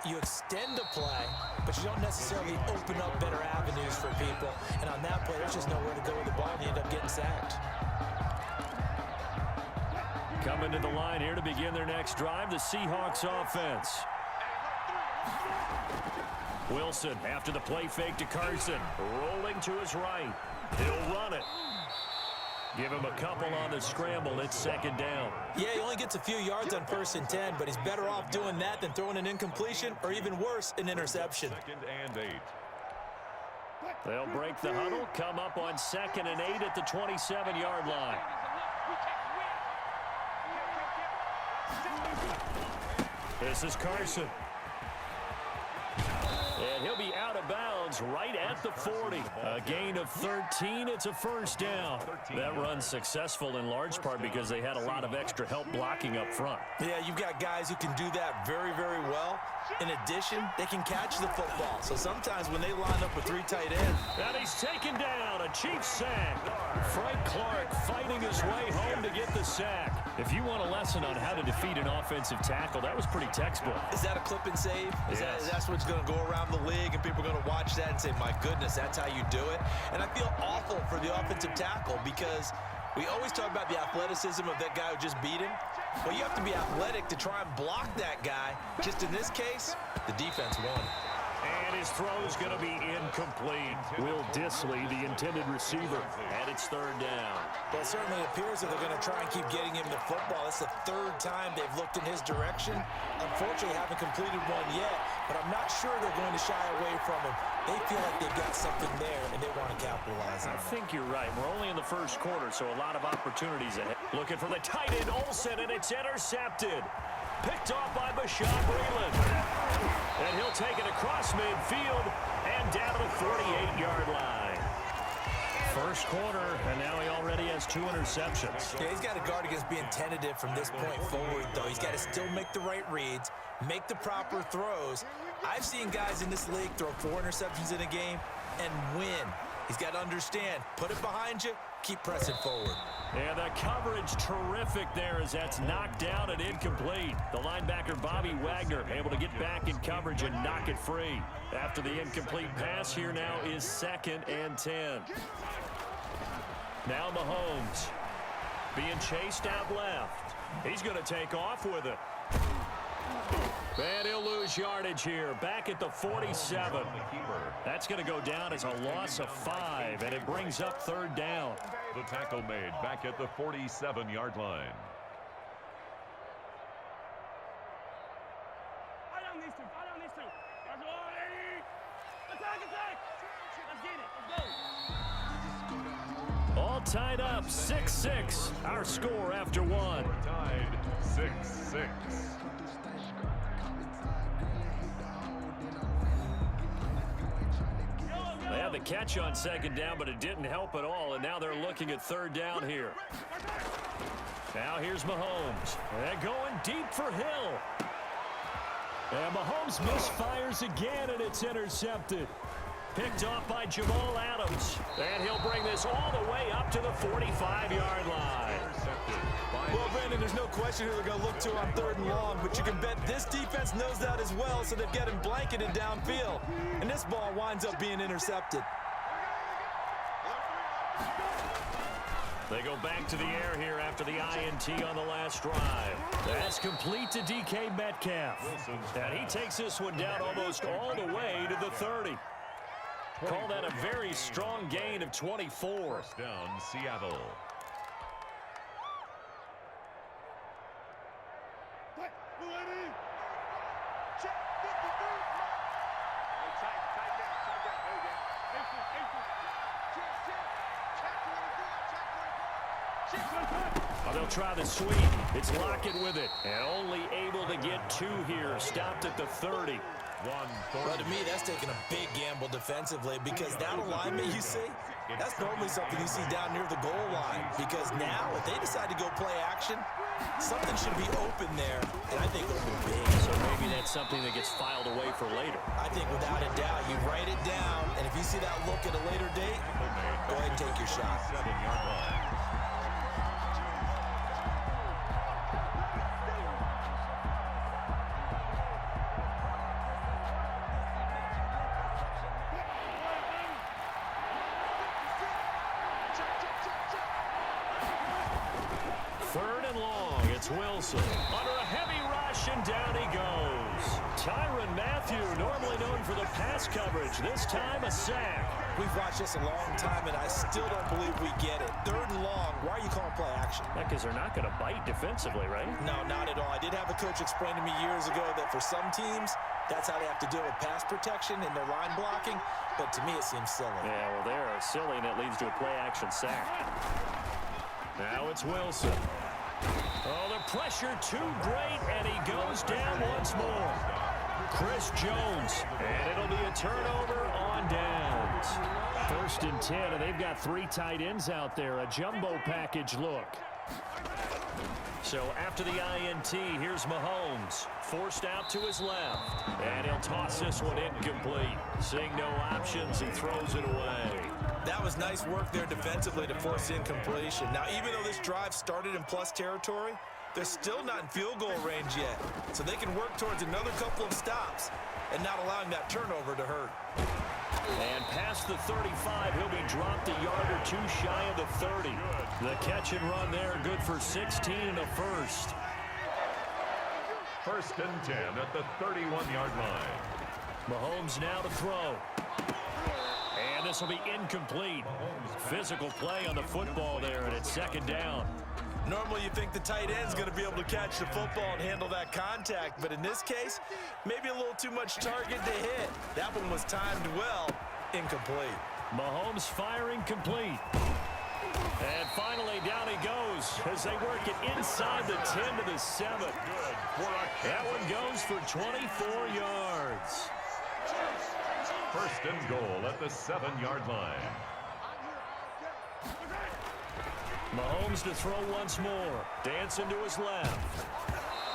you extend the play, but you don't necessarily open up better avenues for people. And on that play, there's just nowhere to go with the ball, and you end up getting sacked. Coming to the line here to begin their next drive, the Seahawks offense. Wilson after the play fake to Carson. Rolling to his right. He'll run it. Give him a couple on the scramble. It's second down. Yeah, he only gets a few yards on 1st and 10, but he's better off doing that than throwing an incompletion or even worse, an interception. 2nd and 8. They'll break the huddle, come up on 2nd and 8 at the 27-yard line. This is Carson. And he'll be out of bounds right at the 40. A gain of 13. It's a first down. That run's successful in large part because they had a lot of extra help blocking up front. Yeah, you've got guys who can do that very, very well. In addition, they can catch the football. So sometimes when they line up with 3 tight ends. And he's taken down. A Chiefs sack. Frank Clark fighting his way home to get the sack. If you want a lesson on how to defeat an offensive tackle, that was pretty textbook. Is that a clip and save? Yes. That's what's going to go around the league, and people are going to watch that and say, my goodness, that's how you do it. And I feel awful for the offensive tackle because we always talk about the athleticism of that guy who just beat him. Well, you have to be athletic to try and block that guy. Just in this case, the defense won. And his throw's going to be incomplete. Will Dissly, the intended receiver, and it's 3rd down. Well, it certainly appears that they're going to try and keep getting him the football. It's the 3rd time they've looked in his direction. Unfortunately, haven't completed one yet, but I'm not sure they're going to shy away from him. They feel like they've got something there, and they want to capitalize on it. I think you're right. We're only in the 1st quarter, so a lot of opportunities ahead. Looking for the tight end, Olsen, and it's intercepted. Picked off by Bashaud Breeland. And he'll take it across midfield and down to the 48-yard line. 1st quarter, and now he already has 2 interceptions. Yeah, he's got to guard against being tentative from this point forward, though. He's got to still make the right reads, make the proper throws. I've seen guys in this league throw 4 interceptions in a game and win. He's got to understand, put it behind you, keep pressing forward. And the coverage terrific there as that's knocked down and incomplete. The linebacker, Bobby Wagner, able to get back in coverage and knock it free. After the incomplete pass, here now is 2nd and 10. Now Mahomes being chased out left. He's going to take off with it. And he'll lose yardage here, back at the 47. That's going to go down as a loss of 5, and it brings up 3rd down. The tackle made back at the 47-yard line. All tied up, 6-6. Our score after 1. Tied 6-6. They had the catch on 2nd down, but it didn't help at all, and now they're looking at 3rd down here. Now here's Mahomes. And going deep for Hill. And Mahomes misfires again, and it's intercepted. Picked off by Jamal Adams. And he'll bring this all the way up to the 45-yard line. Well, Brandon, there's no question who they're going to look to on 3rd and long, but you can bet this defense knows that as well, so they've got him blanketed downfield. And this ball winds up being intercepted. They go back to the air here after the INT on the last drive. That's complete to DK Metcalf. And he takes this one down almost all the way to the 30. Call that a very strong gain of 24. Down Seattle. They'll try the sweep. It's Lockett with it. And only able to get 2 here. Stopped at the 30. Well, to me, that's taking a big gamble defensively because that alignment you see, that's normally something you see down near the goal line. Because now, if they decide to go play action, something should be open there, and I think open big. So maybe that's something that gets filed away for later. I think without a doubt, you write it down, and if you see that look at a later date, go ahead and take your shot. 7-yard line. it's Wilson. Under a heavy rush, and down he goes. Tyrann Mathieu, normally known for the pass coverage, this time a sack. We've watched this a long time, and I still don't believe we get it. 3rd and long. Why are you calling play action? Because they're not going to bite defensively, right? No, not at all. I did have a coach explain to me years ago that for some teams, that's how they have to deal with pass protection and their line blocking. But to me, it seems silly. Yeah, well, they're silly, and it leads to a play-action sack. Now it's Wilson. Oh, the pressure too great, and he goes down once more. Chris Jones, and it'll be a turnover on downs. 1st and 10, and they've got 3 tight ends out there. A jumbo package look. So after the INT, here's Mahomes. Forced out to his left. And he'll toss this one incomplete. Seeing no options, he throws it away. That was nice work there defensively to force incompletion. Now, even though this drive started in plus territory, they're still not in field goal range yet. So they can work towards another couple of stops and not allowing that turnover to hurt. And past the 35, he'll be dropped a yard or 2 shy of the 30. The catch and run there, good for 16 and a first. 1st and 10 at the 31-yard line. Mahomes now to throw. And this will be incomplete. Physical play on the football there, and it's 2nd down. Normally you think the tight end's going to be able to catch the football and handle that contact, but in this case, maybe a little too much target to hit. That one was timed well, incomplete. Mahomes firing complete. And finally down he goes as they work it inside the 10 to the 7. That one goes for 24 yards. 1st and goal at the 7-yard line. Mahomes to throw once more. Dancing to his left.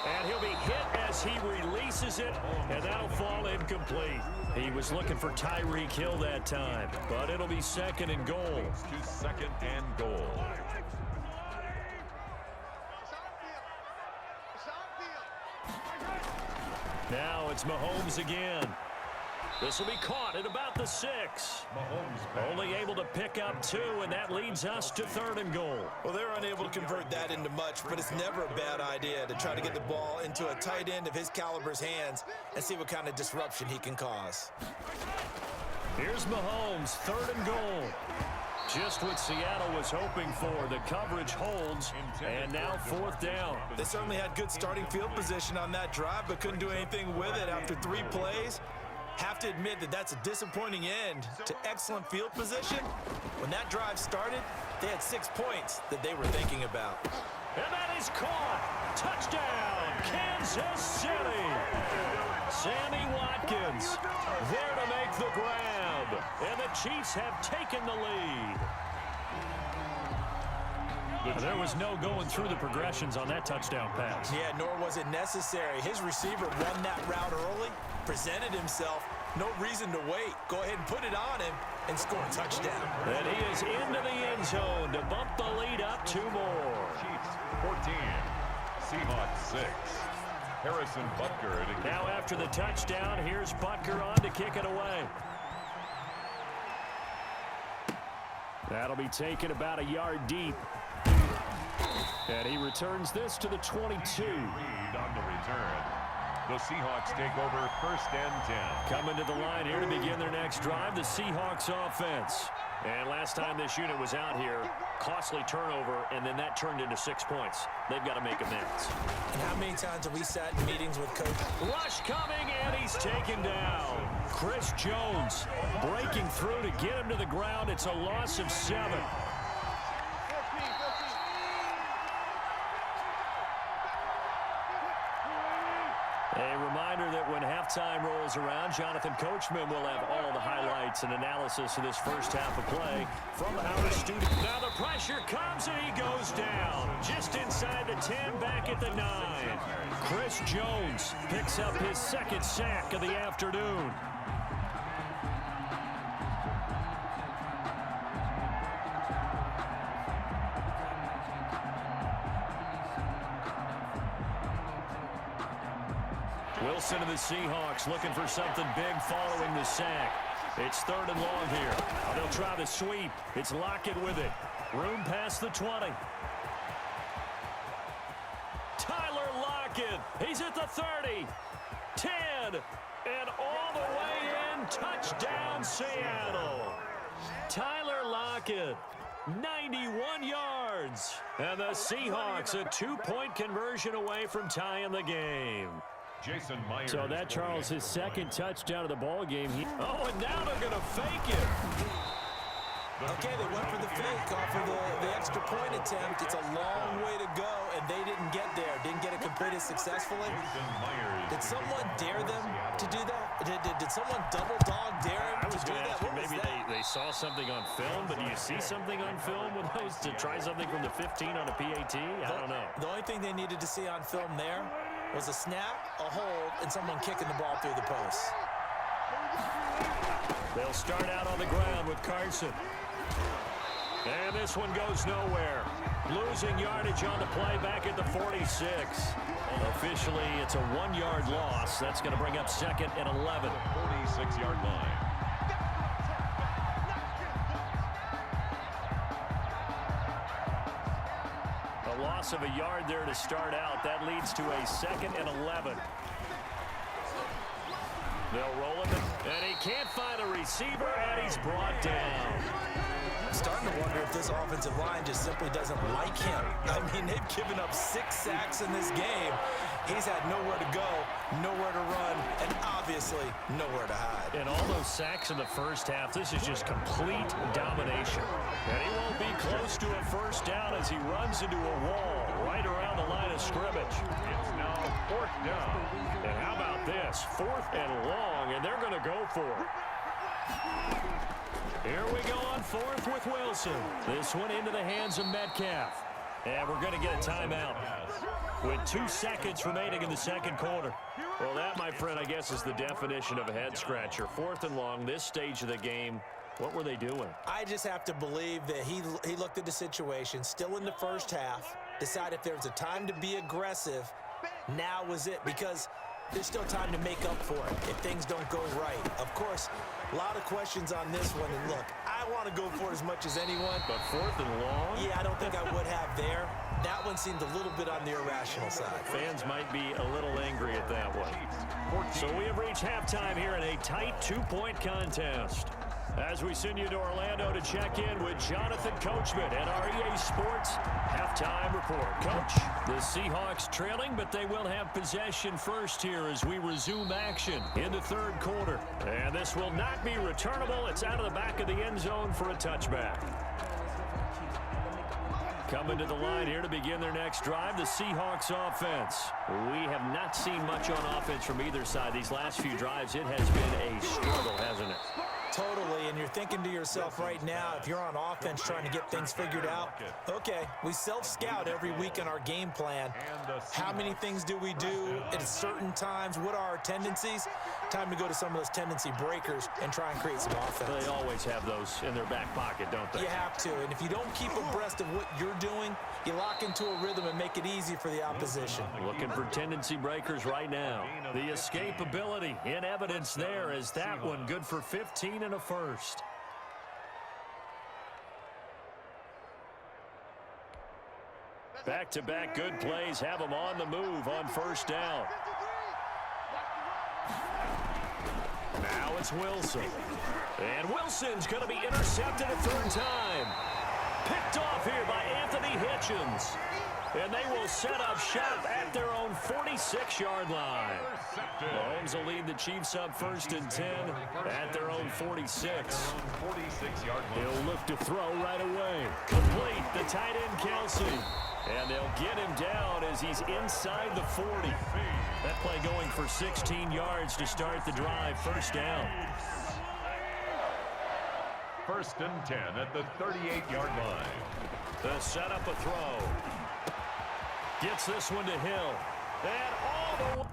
And he'll be hit as he releases it, and that'll fall incomplete. He was looking for Tyreek Hill that time, but it'll be 2nd and goal. To 2nd and goal. Now it's Mahomes again. This will be caught at about the 6. Mahomes only able to pick up 2, and that leads us to 3rd and goal. Well, they're unable to convert that into much, but it's never a bad idea to try to get the ball into a tight end of his caliber's hands and see what kind of disruption he can cause. Here's Mahomes, 3rd and goal. Just what Seattle was hoping for. The coverage holds, and now 4th down. They certainly had good starting field position on that drive, but couldn't do anything with it after 3 plays. Have to admit that that's a disappointing end to excellent field position. When that drive started, they had 6 points that they were thinking about. And that is caught. Touchdown, Kansas City. Sammy Watkins there to make the grab. And the Chiefs have taken the lead. There was no going through the progressions on that touchdown pass. Yeah, nor was it necessary. His receiver won that route early, presented himself, no reason to wait. Go ahead and put it on him and score a touchdown. And he is into the end zone to bump the lead up 2 more. Chiefs 14, Seahawks 6. Harrison Butker. Now after the touchdown, here's Butker on to kick it away. That'll be taken about a yard deep. And he returns this to the 22. Reed on the return. The Seahawks take over 1st and 10. Coming to the line here to begin their next drive, the Seahawks offense. And last time this unit was out here, costly turnover, and then that turned into 6 points. They've got to make amends. And how many times have we sat in meetings with coaches? Rush coming, and he's taken down. Chris Jones breaking through to get him to the ground. It's a loss of 7. A reminder that when halftime rolls around, Jonathan Coachman will have all the highlights and analysis of this first half of play from our studio. Now the pressure comes and he goes down. Just inside the 10, back at the 9. Chris Jones picks up his 2nd sack of the afternoon. Wilson of the Seahawks looking for something big following the sack. It's 3rd and long here. They'll try the sweep. It's Lockett with it. Room past the 20. He's at the 30, 10, and all the way in. Touchdown, Seattle. Tyler Lockett, 91 yards. And the Seahawks a 2-point conversion away from tying the game. Jason Myers. So that, Charles, his second touchdown of the ball game. Oh, and now they're going to fake it. Okay, they went for the fake off of the extra point attempt. It's a long way to go, and they didn't get there. Didn't get it completed successfully. Did someone dare them to do that? Did someone double dog dare them to do that? Maybe they saw something on film, but do you see something on film with those to try something from the 15 on a PAT? I don't know. The only thing they needed to see on film there was a snap, a hold, and someone kicking the ball through the post. They'll start out on the ground with Carson. And this one goes nowhere. Losing yardage on the play back at the 46. Officially, it's a 1-yard loss. That's going to bring up 2nd and 11. 46-yard line. A loss of a yard there to start out. That leads to a 2nd and 11. They'll roll him, and he can't find a receiver, and he's brought down. I'm starting to wonder if this offensive line just simply doesn't like him. I mean, they've given up 6 sacks in this game. He's had nowhere to go, nowhere to run, and obviously nowhere to hide. And all those sacks in the first half, this is just complete domination. And he won't be close to a first down as he runs into a wall right around the line of scrimmage. It's now 4th down. And how about this? 4th and long, and they're going to go for it. Here we go on 4th with Wilson. This one into the hands of Metcalf. And we're going to get a timeout with 2 seconds remaining in the second quarter. Well, that, my friend, I guess is the definition of a head-scratcher. 4th and long, this stage of the game. What were they doing? I just have to believe that he looked at the situation, still in the first half, decided if there was a time to be aggressive, now was it, because there's still time to make up for it if things don't go right. Of course, a lot of questions on this one, and look, I want to go for it as much as anyone. But 4th and long? Yeah, I don't think I would have there. That one seemed a little bit on the irrational side. Fans might be a little angry at that one. So we have reached halftime here in a tight 2-point contest. As we send you to Orlando to check in with Jonathan Coachman at our EA Sports Halftime Report. Coach, the Seahawks trailing, but they will have possession first here as we resume action in the third quarter. And this will not be returnable. It's out of the back of the end zone for a touchback. Coming to the line here to begin their next drive, the Seahawks offense. We have not seen much on offense from either side. These last few drives, it has been a struggle, hasn't it? Totally, and you're thinking to yourself right now, if you're on offense trying to get things figured out, okay, we self-scout every week in our game plan. How many things do we do at certain times? What are our tendencies? Time to go to some of those tendency breakers and try and create some offense. They always have those in their back pocket, don't they? You have to, and if you don't keep abreast of what you're doing, you lock into a rhythm and make it easy for the opposition. Looking for tendency breakers right now. The escapability in evidence there as that one good for 15 and a first. Back-to-back good plays have them on the move on first down. Now it's Wilson. And Wilson's going to be intercepted a third time. Picked off here by Anthony Hitchens. And they will set up shop at their own 46-yard line. Mahomes will lead the Chiefs up 1st and 10 at their own 46. He'll look to throw right away. Complete, the tight end Kelsey. And they'll get him down as he's inside the 40. That play going for 16 yards to start the drive. First down. 1st and 10 at the 38-yard line. The set up a throw. Gets this one to Hill. And all the